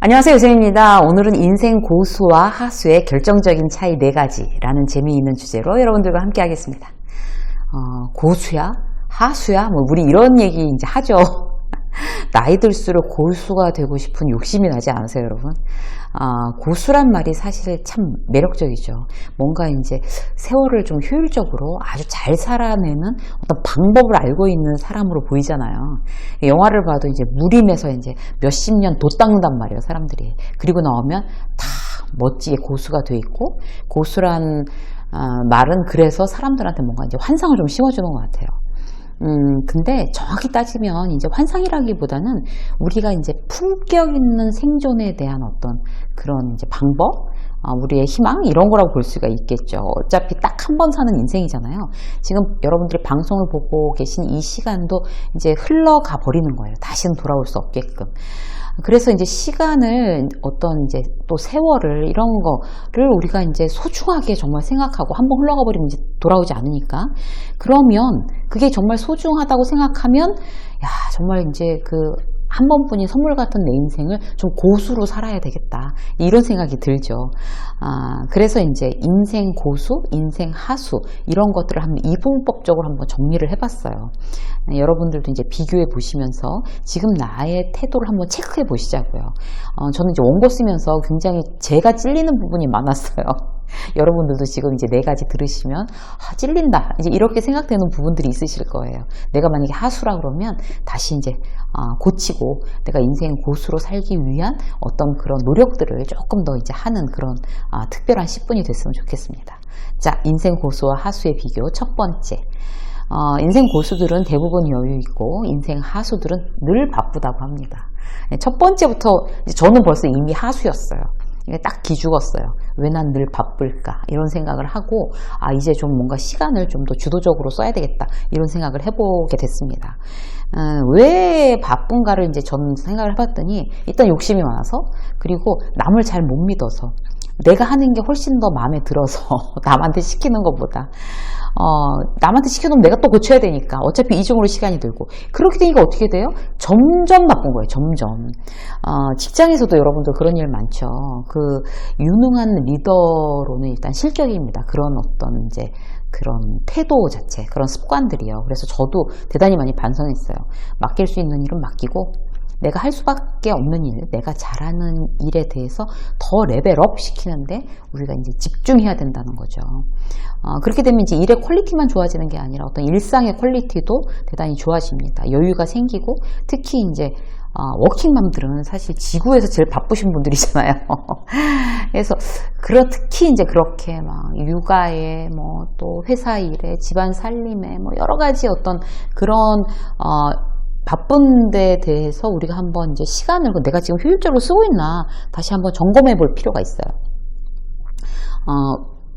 안녕하세요, 유정입니다. 오늘은 인생 고수와 하수의 결정적인 차이 4가지라는 재미있는 주제로 여러분들과 함께 하겠습니다. 고수야? 하수야? 우리 이런 얘기 이제 하죠. 나이 들수록 고수가 되고 싶은 욕심이 나지 않으세요, 여러분? 고수란 말이 사실 참 매력적이죠. 뭔가 이제 세월을 좀 효율적으로 아주 잘 살아내는 어떤 방법을 알고 있는 사람으로 보이잖아요. 영화를 봐도 이제 무림에서 이제 몇십 년 돛닦는단 말이에요, 사람들이. 그리고 나오면 다 멋지게 고수가 돼 있고, 고수란 말은 그래서 사람들한테 뭔가 이제 환상을 좀 심어주는 것 같아요. 근데 정확히 따지면 이제 환상이라기보다는 우리가 이제 품격 있는 생존에 대한 어떤 그런 이제 방법, 우리의 희망 이런 거라고 볼 수가 있겠죠. 어차피 딱 한 번 사는 인생이잖아요. 지금 여러분들이 방송을 보고 계신 이 시간도 이제 흘러가 버리는 거예요. 다시는 돌아올 수 없게끔. 그래서 이제 시간을 어떤 이제 또 세월을 이런 거를 우리가 이제 소중하게 정말 생각하고 한번 흘러가 버리면 이제 돌아오지 않으니까, 그러면 그게 정말 소중하다고 생각하면 야 정말 이제 그 한 번뿐인 선물 같은 내 인생을 좀 고수로 살아야 되겠다, 이런 생각이 들죠. 그래서 이제 인생 고수, 인생 하수 이런 것들을 한번 이분법적으로 한번 정리를 해봤어요. 여러분들도 이제 비교해 보시면서 지금 나의 태도를 한번 체크해 보시자고요. 저는 이제 원고 쓰면서 굉장히 제가 찔리는 부분이 많았어요. 여러분들도 지금 이제 4가지 들으시면 찔린다 이제 이렇게 생각되는 부분들이 있으실 거예요. 내가 만약에 하수라 그러면 다시 이제 고치고 내가 인생 고수로 살기 위한 어떤 그런 노력들을 조금 더 이제 하는 그런 특별한 10분이 됐으면 좋겠습니다. 자, 인생 고수와 하수의 비교. 첫 번째, 인생 고수들은 대부분 여유 있고 인생 하수들은 늘 바쁘다고 합니다. 첫 번째부터 저는 벌써 이미 하수였어요. 딱 기죽었어요. 왜 난 늘 바쁠까? 이런 생각을 하고, 이제 좀 뭔가 시간을 좀 더 주도적으로 써야 되겠다, 이런 생각을 해보게 됐습니다. 왜 바쁜가를 이제 전 생각을 해봤더니, 일단 욕심이 많아서, 그리고 남을 잘 못 믿어서, 내가 하는 게 훨씬 더 마음에 들어서, 남한테 시키는 것보다. 남한테 시켜놓으면 내가 또 고쳐야 되니까 어차피 이중으로 시간이 들고, 그렇게 되니까 어떻게 돼요? 점점 바쁜 거예요. 점점. 직장에서도 여러분들 그런 일 많죠. 그 유능한 리더로는 일단 실격입니다. 그런 어떤 이제 그런 태도 자체, 그런 습관들이요. 그래서 저도 대단히 많이 반성했어요. 맡길 수 있는 일은 맡기고, 내가 할 수밖에 없는 일, 내가 잘하는 일에 대해서 더 레벨업 시키는데 우리가 이제 집중해야 된다는 거죠. 그렇게 되면 이제 일의 퀄리티만 좋아지는 게 아니라 어떤 일상의 퀄리티도 대단히 좋아집니다. 여유가 생기고, 특히 이제 워킹맘들은 사실 지구에서 제일 바쁘신 분들이잖아요. 그래서 특히 이제 그렇게 막 육아에 또 회사 일에 집안 살림에 여러 가지 어떤 그런 바쁜 데 대해서 우리가 한번 이제 시간을 내가 지금 효율적으로 쓰고 있나 다시 한번 점검해 볼 필요가 있어요.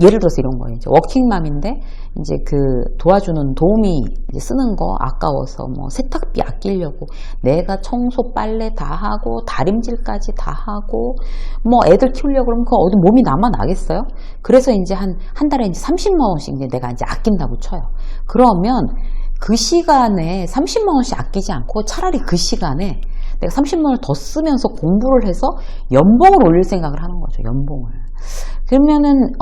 예를 들어서 이런 거예요. 이제 워킹맘인데 이제 그 도와주는 도우미 이제 쓰는 거 아까워서 세탁비 아끼려고 내가 청소 빨래 다 하고 다림질까지 다 하고 애들 키우려고 그러면 그 어디 몸이 남아 나겠어요? 그래서 이제 한 달에 이제 30만 원씩 이제 내가 이제 아낀다고 쳐요. 그러면 그 시간에 30만 원씩 아끼지 않고 차라리 그 시간에 내가 30만 원을 더 쓰면서 공부를 해서 연봉을 올릴 생각을 하는 거죠. 연봉을. 그러면은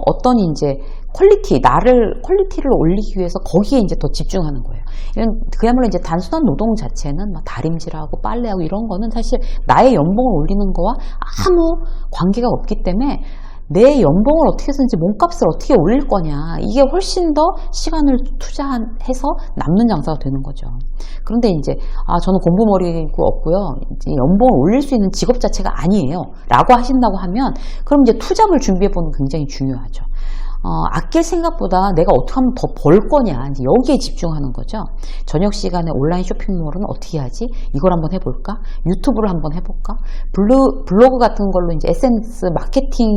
어떤 이제 퀄리티를 올리기 위해서 거기에 이제 더 집중하는 거예요. 이건 그야말로 이제 단순한 노동 자체는 다림질하고 빨래하고 이런 거는 사실 나의 연봉을 올리는 거와 아무 관계가 없기 때문에 내 연봉을 어떻게 해서든지 몸값을 어떻게 올릴 거냐, 이게 훨씬 더 시간을 투자해서 남는 장사가 되는 거죠. 그런데 이제 저는 공부머리고 없고요, 이제 연봉을 올릴 수 있는 직업 자체가 아니에요 라고 하신다고 하면, 그럼 이제 투잡을 준비해 보는 게 굉장히 중요하죠. 아낄 생각보다 내가 어떻게 하면 더 벌 거냐, 이제 여기에 집중하는 거죠. 저녁 시간에 온라인 쇼핑몰은 어떻게 하지? 이걸 한번 해볼까? 유튜브를 한번 해볼까? 블로그 같은 걸로 이제 SNS 마케팅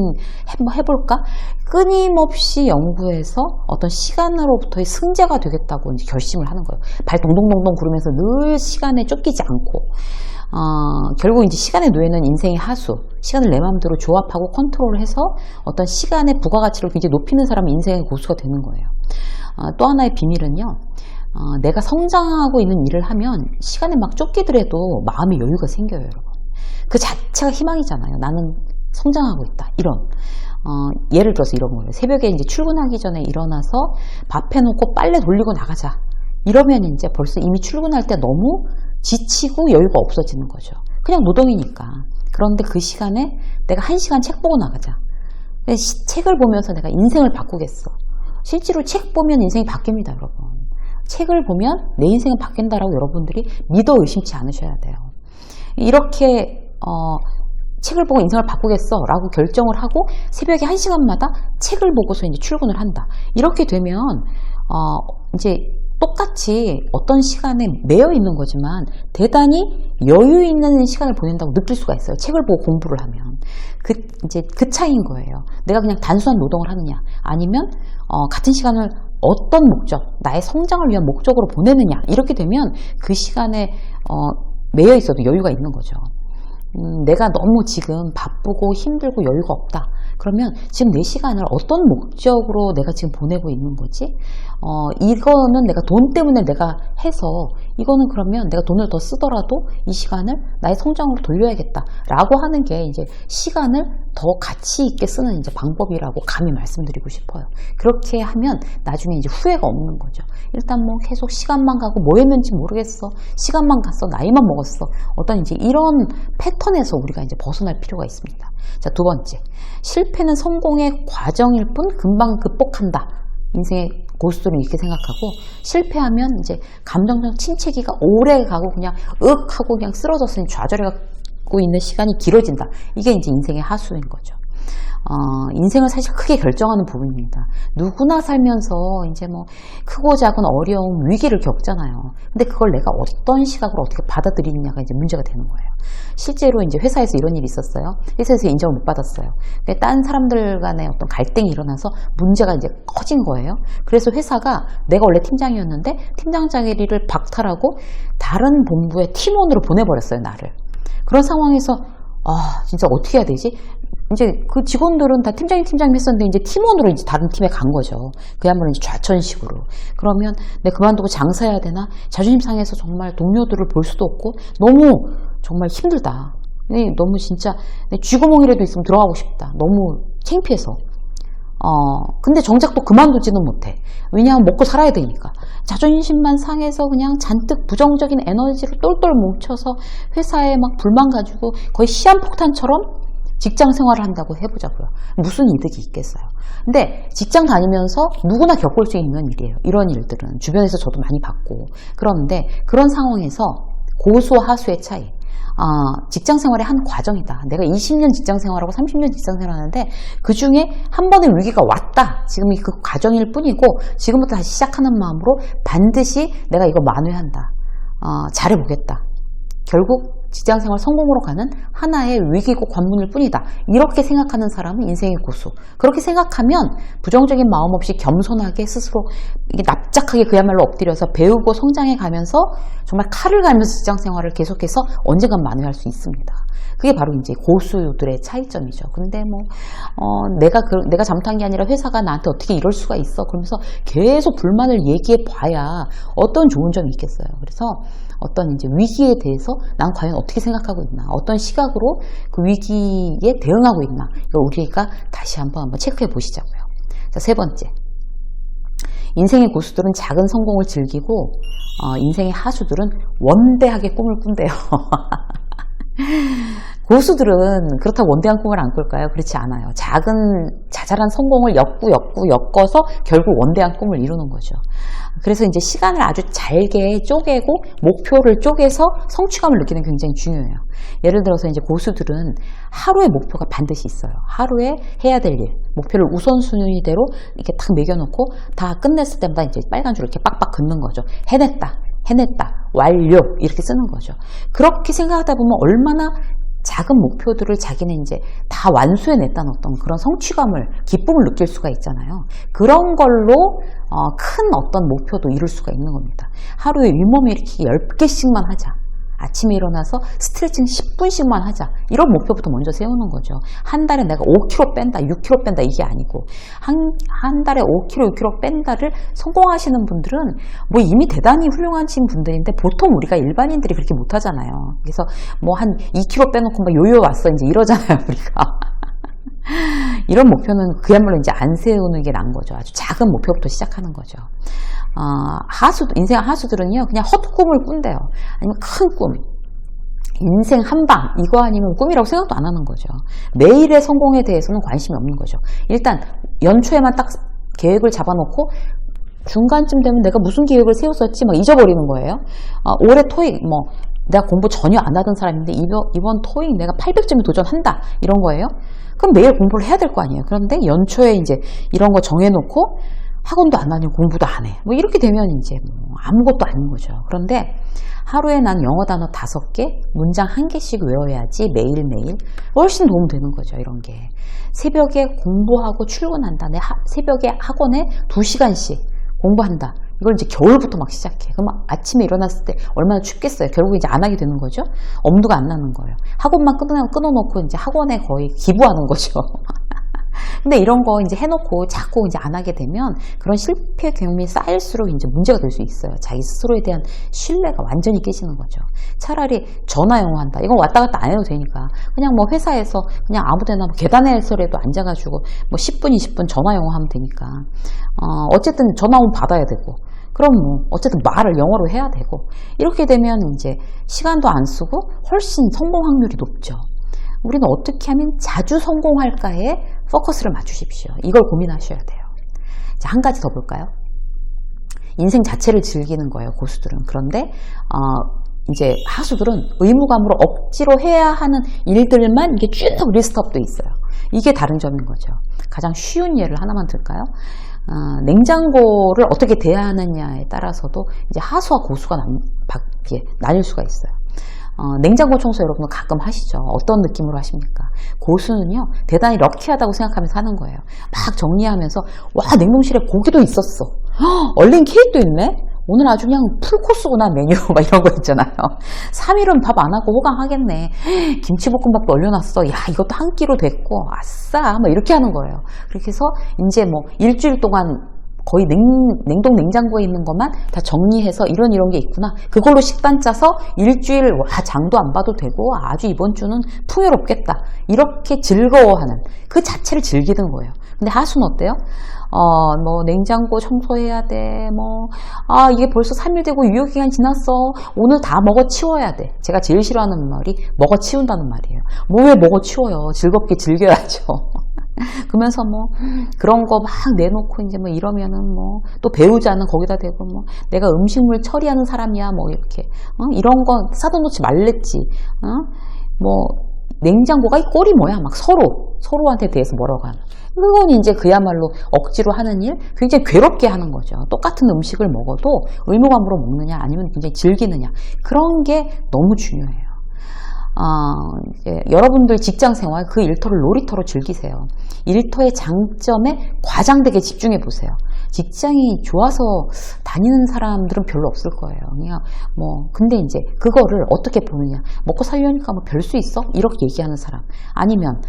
한번 해볼까? 끊임없이 연구해서 어떤 시간으로부터의 승자가 되겠다고 이제 결심을 하는 거예요. 발 동동동동 구르면서 늘 시간에 쫓기지 않고. 결국 이제 시간의 노예는 인생의 하수, 시간을 내 마음대로 조합하고 컨트롤해서 어떤 시간의 부가가치를 굉장히 높이는 사람이 인생의 고수가 되는 거예요. 또 하나의 비밀은요, 내가 성장하고 있는 일을 하면 시간에 막 쫓기더라도 마음의 여유가 생겨요, 여러분. 그 자체가 희망이잖아요. 나는 성장하고 있다. 이런. 예를 들어서 이런 거예요. 새벽에 이제 출근하기 전에 일어나서 밥 해놓고 빨래 돌리고 나가자. 이러면 이제 벌써 이미 출근할 때 너무 지치고 여유가 없어지는 거죠. 그냥 노동이니까. 그런데 그 시간에 내가 1시간 책 보고 나가자. 책을 보면서 내가 인생을 바꾸겠어. 실제로 책 보면 인생이 바뀝니다, 여러분. 책을 보면 내 인생은 바뀐다라고 여러분들이 믿어 의심치 않으셔야 돼요. 이렇게 책을 보고 인생을 바꾸겠어 라고 결정을 하고 새벽에 1시간마다 책을 보고서 이제 출근을 한다. 이렇게 되면 이제 똑같이 어떤 시간에 매여 있는 거지만 대단히 여유 있는 시간을 보낸다고 느낄 수가 있어요. 책을 보고 공부를 하면. 이제 그 차이인 거예요. 내가 그냥 단순한 노동을 하느냐, 아니면 같은 시간을 어떤 목적, 나의 성장을 위한 목적으로 보내느냐, 이렇게 되면 그 시간에 매여 있어도 여유가 있는 거죠. 내가 너무 지금 바쁘고 힘들고 여유가 없다. 그러면 지금 내 시간을 어떤 목적으로 내가 지금 보내고 있는 거지? 이거는 내가 돈 때문에 내가 해서, 이거는 그러면 내가 돈을 더 쓰더라도 이 시간을 나의 성장으로 돌려야겠다 라고 하는 게 이제 시간을 더 가치 있게 쓰는 이제 방법이라고 감히 말씀드리고 싶어요. 그렇게 하면 나중에 이제 후회가 없는 거죠. 일단 뭐 계속 시간만 가고 뭐 했는지 모르겠어. 시간만 갔어. 나이만 먹었어. 어떤 이제 이런 패턴에서 우리가 이제 벗어날 필요가 있습니다. 자, 두 번째. 실패는 성공의 과정일 뿐 금방 극복한다. 인생의 고수들은 이렇게 생각하고, 실패하면 이제 감정적 침체기가 오래 가고 그냥 하고 그냥 쓰러졌으니 좌절해갖고 있는 시간이 길어진다. 이게 이제 인생의 하수인 거죠. 인생을 사실 크게 결정하는 부분입니다. 누구나 살면서 이제 뭐 크고 작은 어려움, 위기를 겪잖아요. 근데 그걸 내가 어떤 시각으로 어떻게 받아들이느냐가 이제 문제가 되는 거예요. 실제로 이제 회사에서 이런 일이 있었어요. 회사에서 인정을 못 받았어요. 근데 딴 사람들 간에 어떤 갈등이 일어나서 문제가 이제 커진 거예요. 그래서 회사가, 내가 원래 팀장이었는데 팀장 자리를 박탈하고 다른 본부의 팀원으로 보내버렸어요, 나를. 그런 상황에서 진짜 어떻게 해야 되지? 이제 그 직원들은 다 팀장님 했었는데 이제 팀원으로 이제 다른 팀에 간 거죠. 그야말로 이제 좌천식으로. 그러면 내가 그만두고 장사해야 되나? 자존심 상해서 정말 동료들을 볼 수도 없고 너무 정말 힘들다. 너무 진짜 쥐구멍이라도 있으면 들어가고 싶다. 너무 창피해서. 근데 정작 또 그만두지는 못해. 왜냐하면 먹고 살아야 되니까. 자존심만 상해서 그냥 잔뜩 부정적인 에너지를 똘똘 뭉쳐서 회사에 막 불만 가지고 거의 시한폭탄처럼 직장 생활을 한다고 해보자고요. 무슨 이득이 있겠어요. 근데 직장 다니면서 누구나 겪을 수 있는 일이에요. 이런 일들은 주변에서 저도 많이 봤고. 그런데 그런 상황에서 고수와 하수의 차이. 직장 생활의 한 과정이다. 내가 20년 직장 생활하고 30년 직장 생활하는데 그 중에 한 번의 위기가 왔다. 지금 그 과정일 뿐이고, 지금부터 다시 시작하는 마음으로 반드시 내가 이거 만회한다. 잘해보겠다. 결국 직장생활 성공으로 가는 하나의 위기고 관문일 뿐이다. 이렇게 생각하는 사람은 인생의 고수. 그렇게 생각하면 부정적인 마음 없이 겸손하게 스스로 이게 납작하게 그야말로 엎드려서 배우고 성장해 가면서 정말 칼을 갈면서 직장생활을 계속해서 언젠간 만회할 수 있습니다. 그게 바로 이제 고수들의 차이점이죠. 근데 뭐 내가 잘못한 게 아니라 회사가 나한테 어떻게 이럴 수가 있어? 그러면서 계속 불만을 얘기해 봐야 어떤 좋은 점이 있겠어요. 그래서 어떤 이제 위기에 대해서 난 과연 어떻게 생각하고 있나, 어떤 시각으로 그 위기에 대응하고 있나, 이걸 우리가 다시 한번 체크해 보시자고요. 자, 세 번째. 인생의 고수들은 작은 성공을 즐기고, 인생의 하수들은 원대하게 꿈을 꾼대요. 고수들은 그렇다고 원대한 꿈을 안 꿀까요? 그렇지 않아요. 작은 자잘한 성공을 엮어서 결국 원대한 꿈을 이루는 거죠. 그래서 이제 시간을 아주 잘게 쪼개고 목표를 쪼개서 성취감을 느끼는 게 굉장히 중요해요. 예를 들어서 이제 고수들은 하루의 목표가 반드시 있어요. 하루에 해야 될 일, 목표를 우선순위대로 이렇게 딱 매겨놓고 다 끝냈을 때마다 이제 빨간 줄을 이렇게 빡빡 긋는 거죠. 해냈다, 완료, 이렇게 쓰는 거죠. 그렇게 생각하다 보면 얼마나 작은 목표들을 자기는 이제 다 완수해냈다는 어떤 그런 성취감을, 기쁨을 느낄 수가 있잖아요. 그런 걸로 큰 어떤 목표도 이룰 수가 있는 겁니다. 하루에 윗몸 일으키기 10개씩만 하자. 아침에 일어나서 스트레칭 10분씩만 하자. 이런 목표부터 먼저 세우는 거죠. 한 달에 내가 5kg 뺀다, 6kg 뺀다 이게 아니고 한 달에 5kg, 6kg 뺀다를 성공하시는 분들은 뭐 이미 대단히 훌륭하신 분들인데 보통 우리가 일반인들이 그렇게 못하잖아요. 그래서 뭐 한 2kg 빼놓고 막 요요 왔어 이제 이러잖아요 우리가. 이런 목표는 그야말로 이제 안 세우는 게 나은 거죠. 아주 작은 목표부터 시작하는 거죠. 인생 하수들은요, 그냥 헛꿈을 꾼대요. 아니면 큰 꿈. 인생 한방, 이거 아니면 꿈이라고 생각도 안 하는 거죠. 내일의 성공에 대해서는 관심이 없는 거죠. 일단, 연초에만 딱 계획을 잡아놓고, 중간쯤 되면 내가 무슨 계획을 세웠었지? 막 잊어버리는 거예요. 올해 토익, 내가 공부 전혀 안 하던 사람인데, 이번 토익 내가 800점에 도전한다. 이런 거예요. 그럼 매일 공부를 해야 될 거 아니에요. 그런데 연초에 이제 이런 거 정해놓고, 학원도 안 다니고 공부도 안 해. 뭐 이렇게 되면 이제 아무것도 아닌 거죠. 그런데 하루에 난 영어 단어 5개, 문장 1개씩 외워야지 매일매일 훨씬 도움되는 거죠. 이런 게. 새벽에 공부하고 출근한다. 새벽에 학원에 2시간씩 공부한다. 이걸 이제 겨울부터 막 시작해. 그럼 아침에 일어났을 때 얼마나 춥겠어요. 결국 이제 안 하게 되는 거죠. 엄두가 안 나는 거예요. 학원만 끊어놓고 이제 학원에 거의 기부하는 거죠. 근데 이런 거 이제 해놓고 자꾸 이제 안 하게 되면 그런 실패 경험이 쌓일수록 이제 문제가 될 수 있어요. 자기 스스로에 대한 신뢰가 완전히 깨지는 거죠. 차라리 전화 영어 한다. 이건 왔다 갔다 안 해도 되니까. 그냥 뭐 회사에서 그냥 아무 데나 계단에서라도 앉아가지고 뭐 10분, 20분 전화 영어 하면 되니까. 어쨌든 전화 오면 받아야 되고. 그럼 뭐 어쨌든 말을 영어로 해야 되고. 이렇게 되면 이제 시간도 안 쓰고 훨씬 성공 확률이 높죠. 우리는 어떻게 하면 자주 성공할까에 포커스를 맞추십시오. 이걸 고민하셔야 돼요. 자, 한 가지 더 볼까요? 인생 자체를 즐기는 거예요, 고수들은. 그런데 이제 하수들은 의무감으로 억지로 해야 하는 일들만 이게 쭉 리스트업돼 있어요. 이게 다른 점인 거죠. 가장 쉬운 예를 하나만 들까요? 냉장고를 어떻게 대하느냐에 따라서도 이제 하수와 고수가 나뉠 수가 있어요. 냉장고 청소 여러분 가끔 하시죠? 어떤 느낌으로 하십니까? 고수는요, 대단히 럭키하다고 생각하면서 하는 거예요. 막 정리하면서, 와, 냉동실에 고기도 있었어. 얼린 케이크도 있네? 오늘 아주 그냥 풀코스구나, 메뉴. 막 이런 거 있잖아요. 3일은 밥 안 하고 호강하겠네. 김치볶음밥도 얼려놨어. 야, 이것도 한 끼로 됐고, 아싸. 막 이렇게 하는 거예요. 그렇게 해서 이제 뭐 일주일 동안 거의 냉동 냉장고에 있는 것만 다 정리해서 이런 게 있구나. 그걸로 식단 짜서 일주일 장도 안 봐도 되고 아주 이번 주는 풍요롭겠다. 이렇게 즐거워하는 그 자체를 즐기는 거예요. 근데 하수는 어때요? 뭐 냉장고 청소해야 돼. 이게 벌써 3일 되고 유효기간 지났어. 오늘 다 먹어 치워야 돼. 제가 제일 싫어하는 말이 먹어 치운다는 말이에요. 뭐 왜 먹어 치워요? 즐겁게 즐겨야죠. 그러면서 뭐 그런 거 막 내놓고 이제 뭐 이러면은 뭐 또 배우자는 거기다 대고 뭐 내가 음식물 처리하는 사람이야 뭐 이렇게 이런 거 사다 놓지 말랬지. 뭐 냉장고가 이 꼴이 뭐야 막 서로한테 대해서 뭐라고 하는. 그건 이제 그야말로 억지로 하는 일, 굉장히 괴롭게 하는 거죠. 똑같은 음식을 먹어도 의무감으로 먹느냐 아니면 굉장히 즐기느냐, 그런 게 너무 중요해요. 여러분들 직장 생활 그 일터를 놀이터로 즐기세요. 일터의 장점에 과장되게 집중해 보세요. 직장이 좋아서 다니는 사람들은 별로 없을 거예요. 그냥 근데 이제 그거를 어떻게 보느냐. 먹고 살려니까 뭐 별 수 있어? 이렇게 얘기하는 사람. 아니면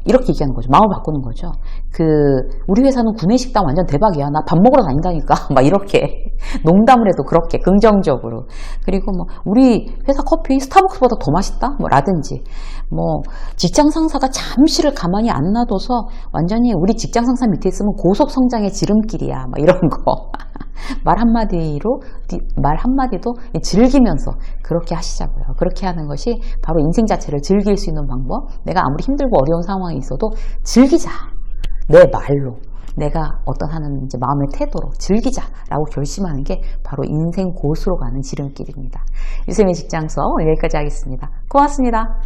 이렇게 얘기하는 거죠. 마음을 바꾸는 거죠. 우리 회사는 구내식당 완전 대박이야. 나 밥 먹으러 다닌다니까. 막 이렇게. 농담을 해도 그렇게 긍정적으로. 그리고 우리 회사 커피 스타벅스보다 더 맛있다? 라든지. 직장 상사가 잠시를 가만히 안 놔둬서 완전히 우리 직장 상사 밑에 있으면 고속 성장의 지름길이야. 막 이런 거. 말 한마디도 즐기면서 그렇게 하시자고요. 그렇게 하는 것이 바로 인생 자체를 즐길 수 있는 방법. 내가 아무리 힘들고 어려운 상황이 있어도 즐기자. 내 말로. 내가 하는 이제 마음의 태도로 즐기자라고 결심하는 게 바로 인생 고수로 가는 지름길입니다. 유쌤의 직장서 여기까지 하겠습니다. 고맙습니다.